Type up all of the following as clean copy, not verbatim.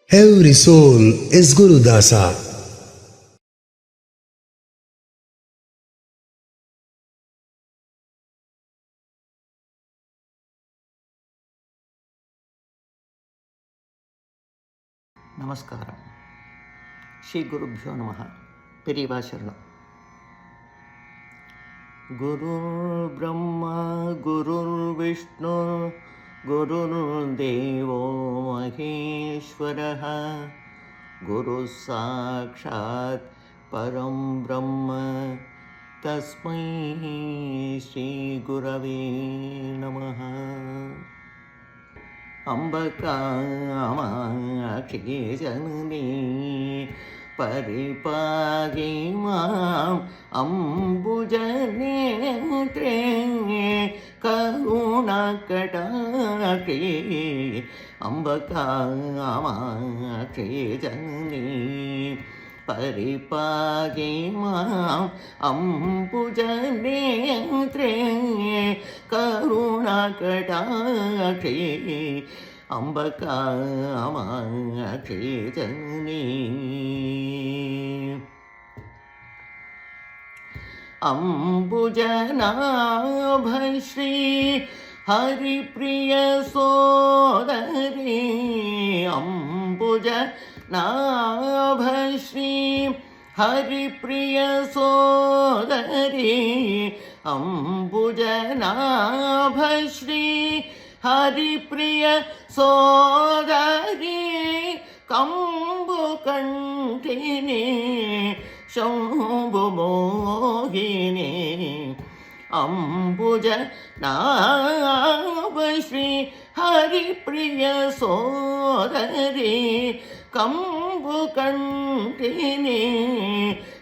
Every soul is Gurudasa. நமஸ்காரம். ஸ்ரீ குருப்யோ நமஹ. பெரியவா சரணம். குருர் பிரம்மா குருர் விஷ்ணு குருர் தேவோ மகேஸ்வரः குரு சாக்ஷாத் பரம் பிரம்ம தஸ்மை ஸ்ரீ குரவே நமஹ. Amba Kamakshi janani paripagi mam ambujanetre karuna katakshi. Amba Kamakshi janani paripagi mam ambujanetre karuna katakshi. Amba Kamakshi janani ambujanabhashri haripriya sodari. Ambujanabhashri haripriya sodari. Ambujanabhashri haripriya sodari. Kambu kantini shambhu mohini. Ambujanabhashri haripriya sodari. Kambu kantini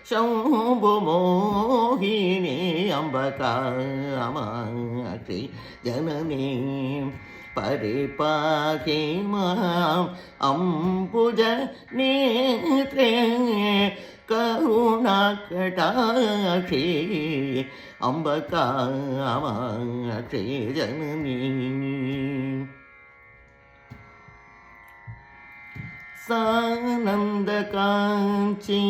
shambhu mohini. Amba Kamakshi janani paripagi mam ambujanetre karuna katakshi. Amba Kamakshi janani sananda kanchi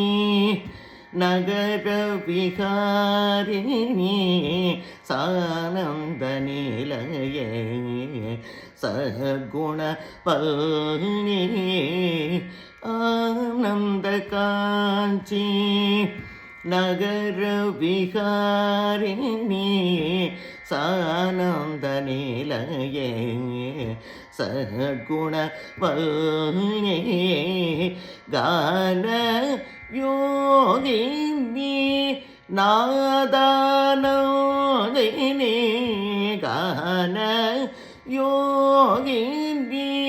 nagara viharini sananda nilaye saguna palni. Ananda kanchi nagara viharini sananda nilaye saguna palni. Gana yogini nadanodini. Gana yogini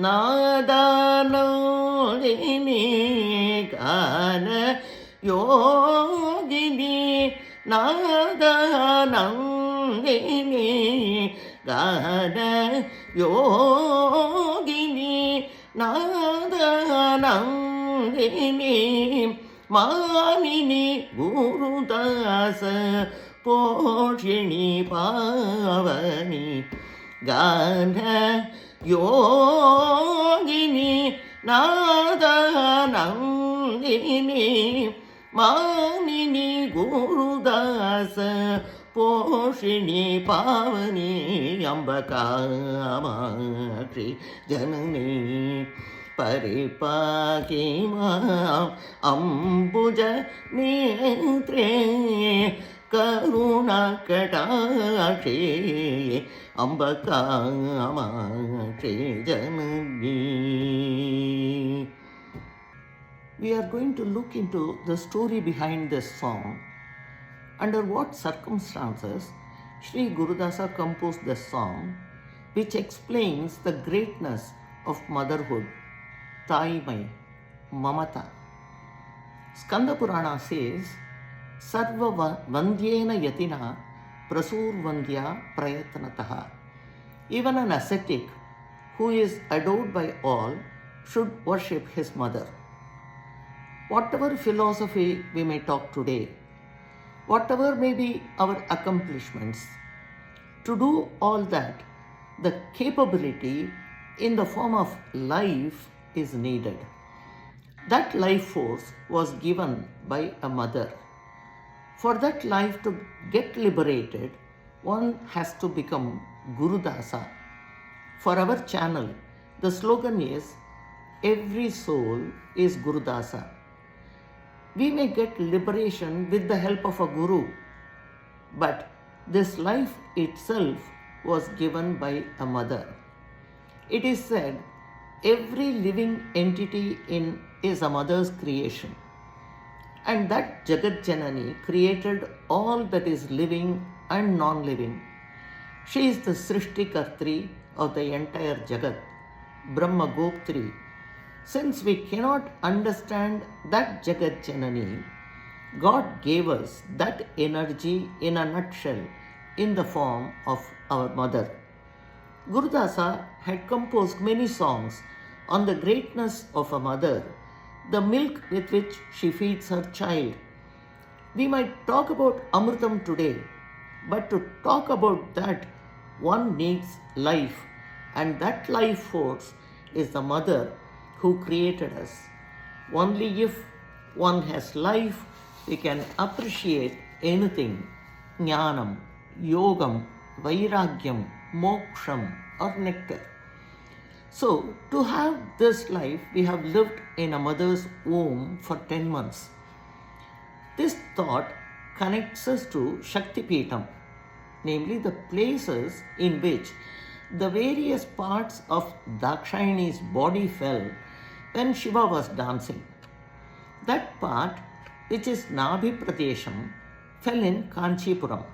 nadanodini. Gana yogini nadanodini. Gana yogini nadanodini. Manini Gurudasa Poshini Pavani. Gana yogini nadanandini. Manini Gurudasa Poshini Pavani. Amba Kamakshi janani paripagi mam ambujanetre karuna katakshi. Amba Kamakshi janani. We are going to look into the story behind this song. Under what circumstances Sri Gurudasa composed this song, which explains the greatness of motherhood, Taimai, Mamata. Skanda Purana says, Sarva Vandyena Yatina Prasur Vandya Prayatnataha. Even an ascetic who is adored by all should worship his mother. Whatever philosophy we may talk today, whatever may be our accomplishments, to do all that, the capability in the form of life is needed. That life force was given by a mother. For that life to get liberated, one has to become Gurudasa. For our channel, the slogan is, every soul is Gurudasa. We may get liberation with the help of a Guru, but this life itself was given by a mother. It is said, every living entity is a mother's creation. And that Jagat Janani created all that is living and non-living. She is the Srishti Kartri of the entire Jagat, Brahma Goptri. Since we cannot understand that Jagat Janani, God gave us that energy in a nutshell in the form of our mother. Gurudasa had composed many songs on the greatness of a mother, the milk with which she feeds her child. We might talk about Amritam today, but to talk about that, one needs life, and that life force is the mother who created us. Only if one has life, we can appreciate anything, Jnanam, Yogam, Vairagyam, Moksham, or nectar. So, to have this life, we have lived in a mother's womb for 10 months. This thought connects us to Shakti Peetham, namely the places in which the various parts of Dakshayani's body fell when Shiva was dancing. That part, which is Nabhi Pradesham, fell in Kanchipuram.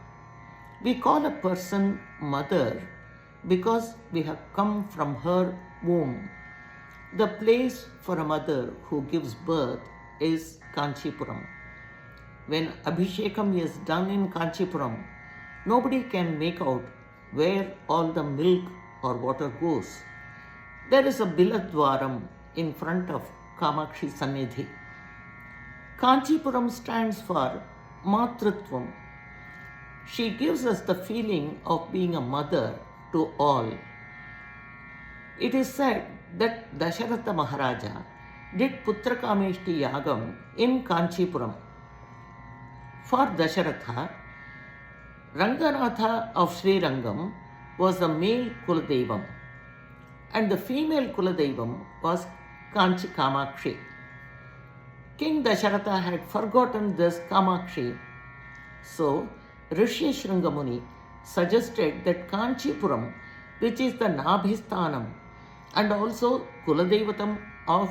We call a person mother because we have come from her womb. The place for a mother who gives birth is Kanchipuram. When Abhishekam is done in Kanchipuram, nobody can make out where all the milk or water goes. There is a Biladwaram in front of Kamakshi Sannidhi. Kanchipuram stands for Matrutvam. She gives us the feeling of being a mother to all. It is said that Dasharatha Maharaja did Putrakameshti Yagam in Kanchipuram. For Dasharatha, Ranganatha of Sri Rangam was the male Kuladevam, and the female Kuladevam was Kanchi Kamakshi. King Dasharatha had forgotten this Kamakshi, so Rishi Shringamuni suggested that Kanchipuram, which is the Nabhisthanam and also Kuladevatam of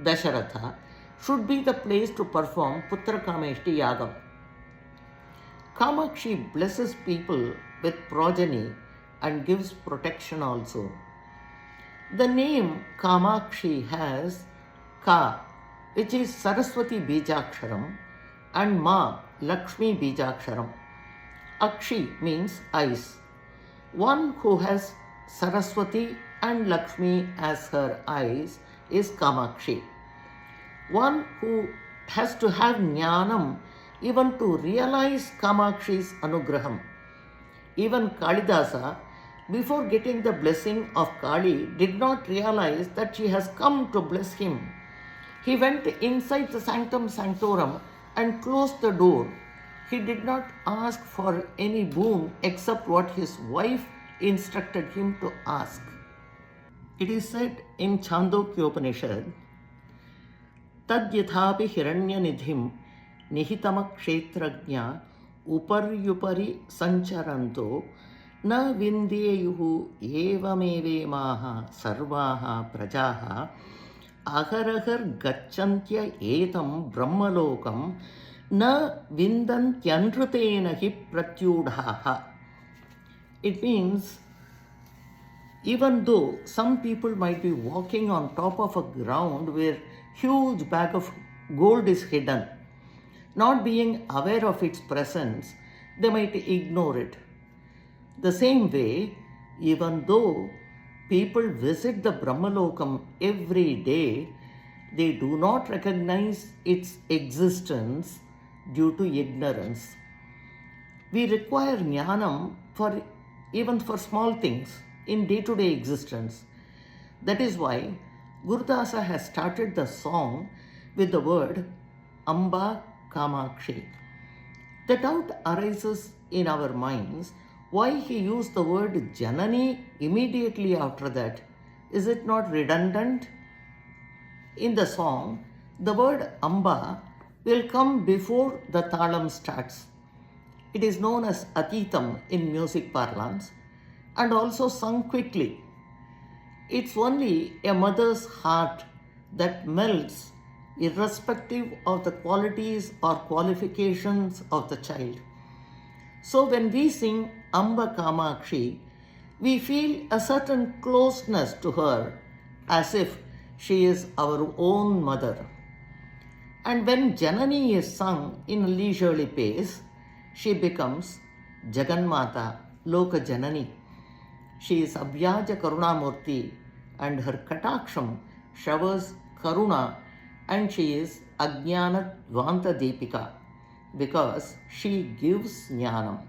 Dasharatha, should be the place to perform Putrakameshti Yagam. Kamakshi blesses people with progeny and gives protection also. The name Kamakshi has Ka, which is Saraswati Bijaksharam, and Ma, Lakshmi Bijaksharam. Akshi means eyes. One who has Saraswati and Lakshmi as her eyes is Kamakshi. One who has to have Jnanam even to realize Kamakshi's Anugraham. Even Kalidasa, before getting the blessing of Kali, did not realize that she has come to bless him. He went inside the sanctum sanctorum and closed the door. He did not ask for any boon except what his wife instructed him to ask. It is said in Chandogyopanishad, Tadyathapi hiranyanidhim nihitama kshetrajna uparyupari sancharanto na vindeyuhu evamevemaha sarvaha prajaha aharahar gacchantya etam brahmalokam na vindantyandrutena hi pratyudhaha. It means, even though some people might be walking on top of a ground where huge bag of gold is hidden, not being aware of its presence, they might ignore it. The same way, even though people visit the Brahmalokam every day, they do not recognize its existence due to ignorance. We require jnanam even for small things in day-to-day existence. That is why Gurudasa has started the song with the word Amba Kamakshi. The doubt arises in our minds why he used the word Janani immediately after that. Is it not redundant? In the song, the word Amba will come before the Thalam starts. It is known as Atitam in music parlance and also sung quickly. It's only a mother's heart that melts irrespective of the qualities or qualifications of the child. So when we sing Amba Kamakshi, we feel a certain closeness to her as if she is our own mother. And when Janani is sung in a leisurely pace, she becomes Jaganmata, Loka Janani. She is Abhyaja Karunamurti and her Kataksham showers Karuna, and she is Ajnana Dvanta Deepika because she gives Jnanam.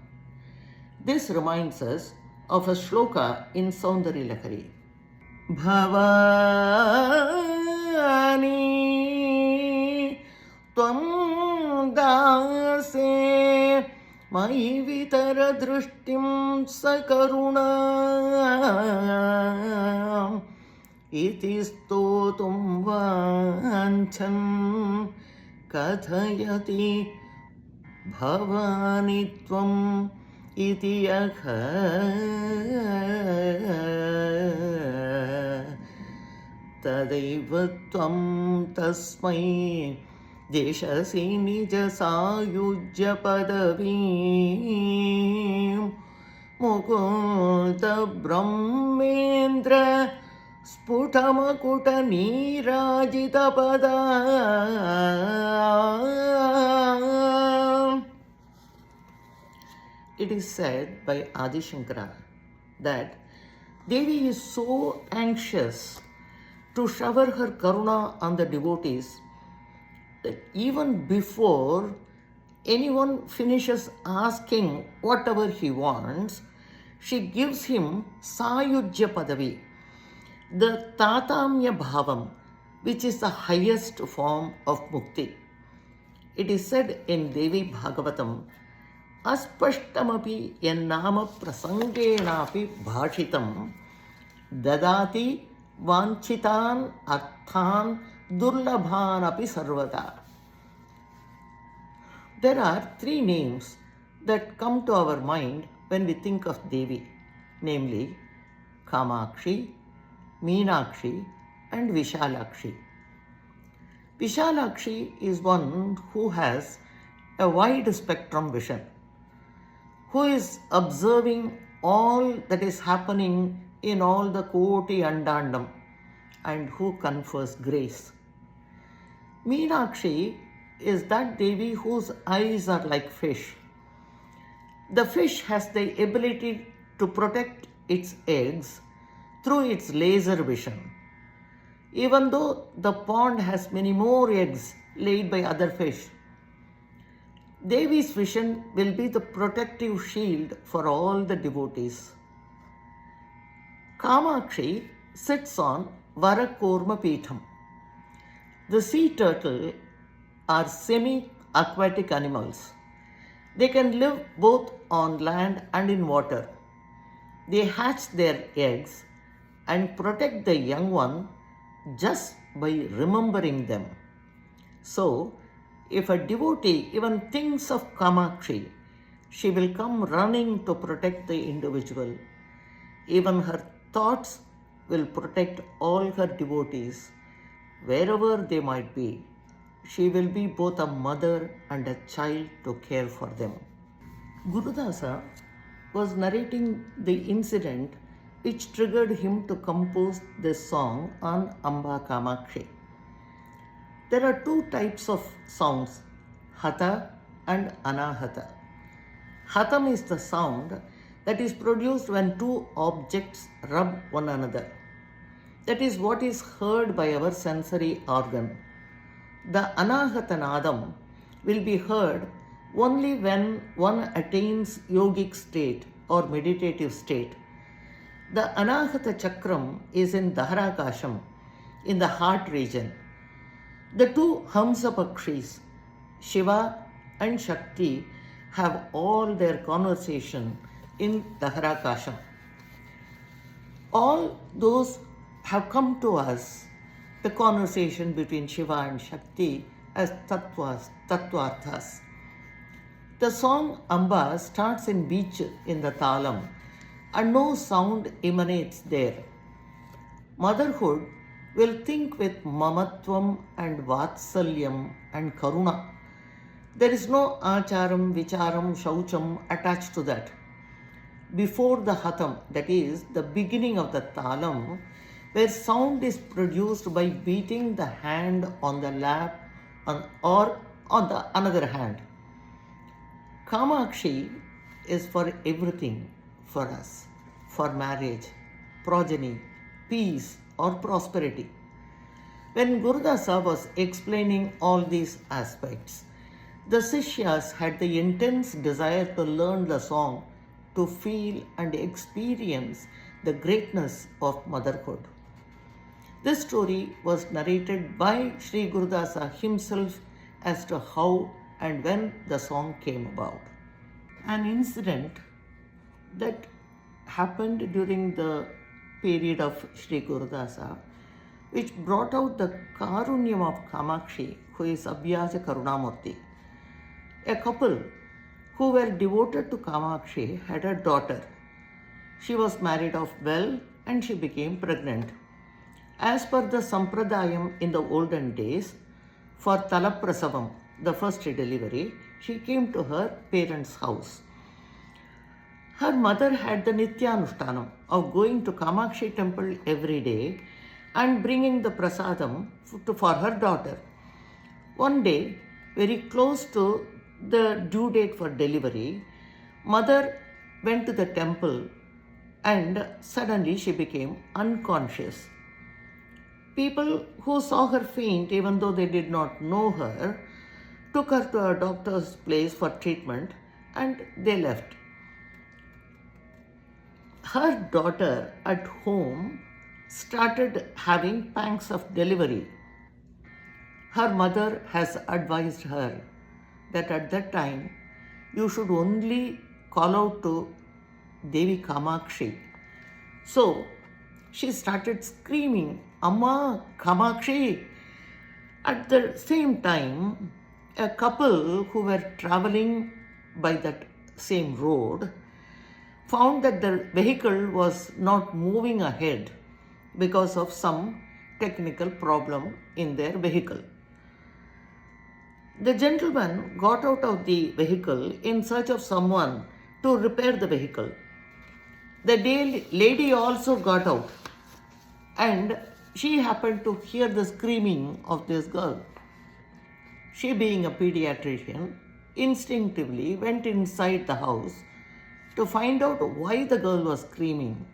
This reminds us of a shloka in Saundaryalahari. Bhavani Tvam Dase Mai Vitara Drushtim Sakaruna Iti Stotum Vancham Kathayati Bhavani Tvam Iti Tadaiva Tvam Tasmai Deshasi Nija Sayujya Padavim Mukunda Brahmendra Sputamakuta Nirajita Pada. It is said by Adi Shankara that Devi is so anxious to shower her karuna on the devotees that even before anyone finishes asking whatever he wants, she gives him Sayujya Padavi, the Tatamya Bhavam, which is the highest form of Mukti. It is said in Devi Bhagavatam, Aspashtamapi yannama prasangenapi bhashitam dadati vanchitan arthan durlabhan api sarvata. There are three names that come to our mind when we think of Devi, namely Kamakshi, Meenakshi and Vishalakshi. Vishalakshi is one who has a wide spectrum vision, who is observing all that is happening in all the Koti Andandam and who confers grace. Meenakshi is that Devi whose eyes are like fish. The fish has the ability to protect its eggs through its laser vision. Even though the pond has many more eggs laid by other fish, Devi's vision will be the protective shield for all the devotees. Kamakshi sits on Varakorma Peetham. The sea turtle are semi-aquatic animals. They can live both on land and in water. They hatch their eggs and protect the young one just by remembering them. So, if a devotee even thinks of Kamakshi, she will come running to protect the individual. Even her thoughts will protect all her devotees, wherever they might be. She will be both a mother and a child to care for them. Gurudasa was narrating the incident which triggered him to compose this song on Amba Kamakshi. There are two types of sounds, Hatha and Anahata. Hatam is the sound that is produced when two objects rub one another. That is what is heard by our sensory organ. The Anahata Nadam will be heard only when one attains yogic state or meditative state. The Anahata Chakram is in Dharakasham in the heart region. The two Amba Kamakshis, Shiva and Shakti, have all their conversation in Daharakasham. All those have come to us, the conversation between Shiva and Shakti, as tattvarthas. The song Amba starts in beach in the Thalam and no sound emanates there. Motherhood will think with mamatvam and vatsalyam and karuna. There is no acharam, vicharam, shaucham attached to that. Before the hatam, that is the beginning of the thalam, where sound is produced by beating the hand on the lap or on the another hand. Kamakshi is for everything for us, for marriage, progeny, peace or prosperity. When Gurudasa was explaining all these aspects, the Sishyas had the intense desire to learn the song, to feel and experience the greatness of motherhood. This story was narrated by Sri Gurudasa himself as to how and when the song came about. An incident that happened during the period of Sri Gurudasa, which brought out the Karunyam of Kamakshi, who is Abhyaja Karunamurti. A couple who were devoted to Kamakshi had a daughter. She was married off well and she became pregnant. As per the Sampradayam in the olden days, for Talaprasavam, the first delivery, she came to her parents' house. Her mother had the Nityanushtanam of going to Kamakshi temple every day and bringing the prasadam for her daughter. One day, very close to the due date for delivery, mother went to the temple and suddenly she became unconscious. People who saw her faint, even though they did not know her, took her to a doctor's place for treatment and they left. Her daughter at home started having pangs of delivery. Her mother has advised her that at that time you should only call out to Devi Kamakshi. So she started screaming, Amma Kamakshi. At the same time, a couple who were traveling by that same road found that the vehicle was not moving ahead because of some technical problem in their vehicle. The gentleman got out of the vehicle in search of someone to repair the vehicle. The lady also got out and she happened to hear the screaming of this girl. She, being a pediatrician, instinctively went inside the house to find out why the girl was screaming.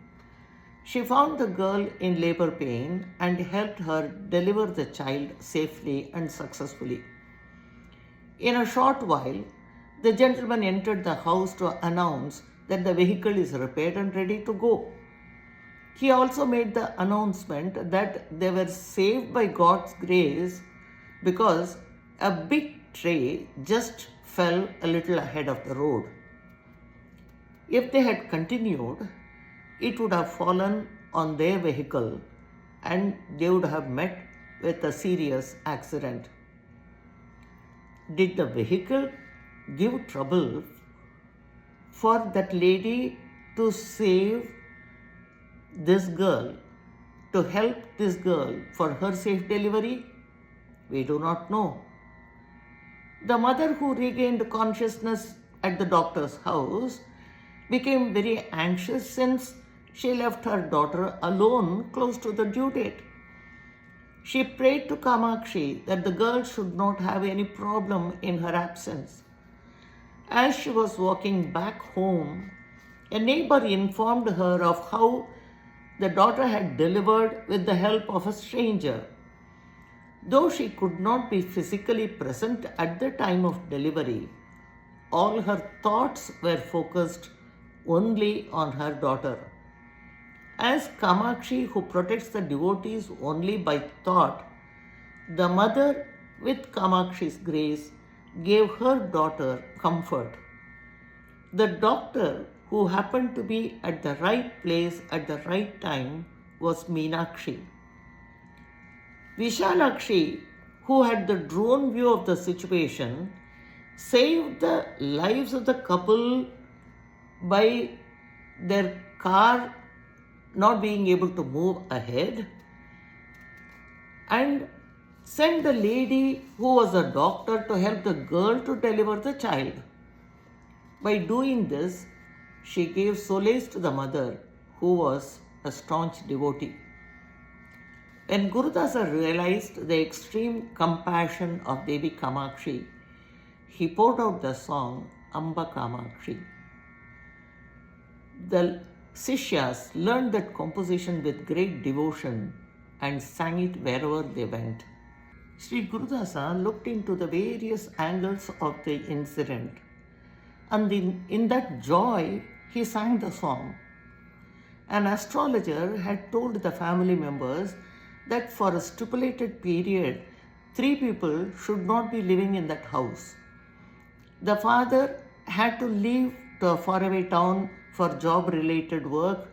She found the girl in labor pain and helped her deliver the child safely and successfully. In a short while, the gentleman entered the house to announce that the vehicle is repaired and ready to go. He also made the announcement that they were saved by God's grace because a big tray just fell a little ahead of the road. If they had continued, it would have fallen on their vehicle and they would have met with a serious accident. Did the vehicle give trouble for that lady to save this girl, to help this girl for her safe delivery? We do not know. The mother, who regained consciousness at the doctor's house, became very anxious since she left her daughter alone close to the due date. She prayed to Kamakshi that the girl should not have any problem in her absence. As she was walking back home, a neighbor informed her of how the daughter had delivered with the help of a stranger. Though she could not be physically present at the time of delivery, all her thoughts were focused only on her daughter. As Kamakshi, who protects the devotees only by thought, the mother, with Kamakshi's grace, gave her daughter comfort. The doctor, who happened to be at the right place at the right time, was Meenakshi. Vishalakshi, who had the drone view of the situation, saved the lives of the couple by their car not being able to move ahead, and sent the lady who was a doctor to help the girl to deliver the child. By doing this, she gave solace to the mother, who was a staunch devotee. When Gurudasar realized the extreme compassion of Devi Kamakshi, he poured out the song Amba Kamakshi. The Sishyas learned that composition with great devotion and sang it wherever they went. Sri Gurudasa looked into the various angles of the incident, and in that joy, he sang the song. An astrologer had told the family members that for a stipulated period, 3 people should not be living in that house. The father had to leave to a faraway town for job-related work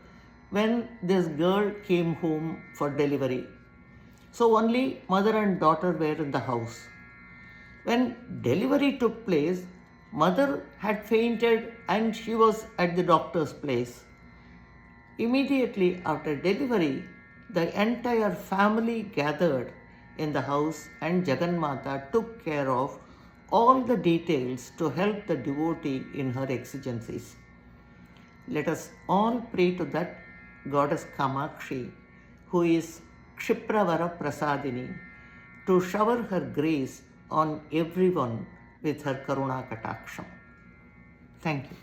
when this girl came home for delivery. So only mother and daughter were in the house. When delivery took place, mother had fainted and she was at the doctor's place. Immediately after delivery, the entire family gathered in the house and Jagannatha took care of all the details to help the devotee in her exigencies. Let us all pray to that goddess Kamakshi, who is Kshipravara Prasadini, to shower her grace on everyone with her Karuna Kataksham. Thank you.